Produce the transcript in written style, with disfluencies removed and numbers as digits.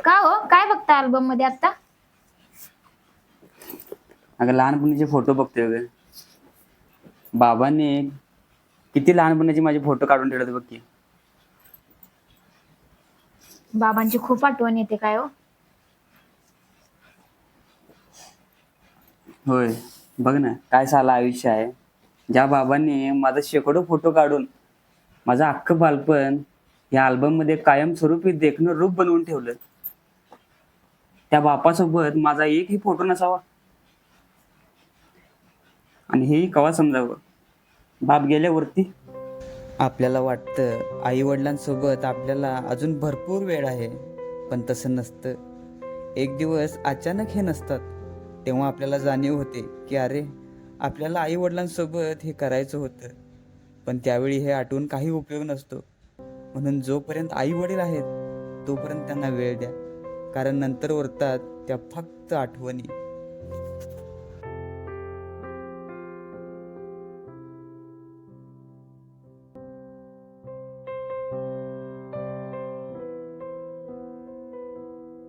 का हो, काय बघता अल्बम मध्ये आता? अगं लहानपणीचे फोटो बघतोय ग. बाबांनी किती लहानपणाचे माझे फोटो काढून ठेवले बघ की. बाबांची खूप आठवण येते काय हो? होय, बघ ना काय साला आयुष्य आहे. ज्या बाबांनी माझा शेकडो फोटो काढून माझं अख्खं बालपण या अल्बम मध्ये कायमस्वरूपी देखणं रूप बनवून ठेवलं, त्या बापासोबत माझा एकही फोटो नसावा. आणि हेही कवा समजावं, बाप गेल्यावरती. आपल्याला वाटतं आई वडिलांसोबत आपल्याला अजून भरपूर वेळ आहे, पण तसं नसतं. एक दिवस अचानक हे नसतात, तेव्हा आपल्याला जाणीव होते की अरे, आपल्याला आई वडिलांसोबत हे करायचं होतं, पण त्यावेळी हे आठवून काही उपयोग नसतो. म्हणून जोपर्यंत आई वडील आहेत तोपर्यंत त्यांना वेळ द्या, कारण नंतर उरतात त्या फक्त आठवणी.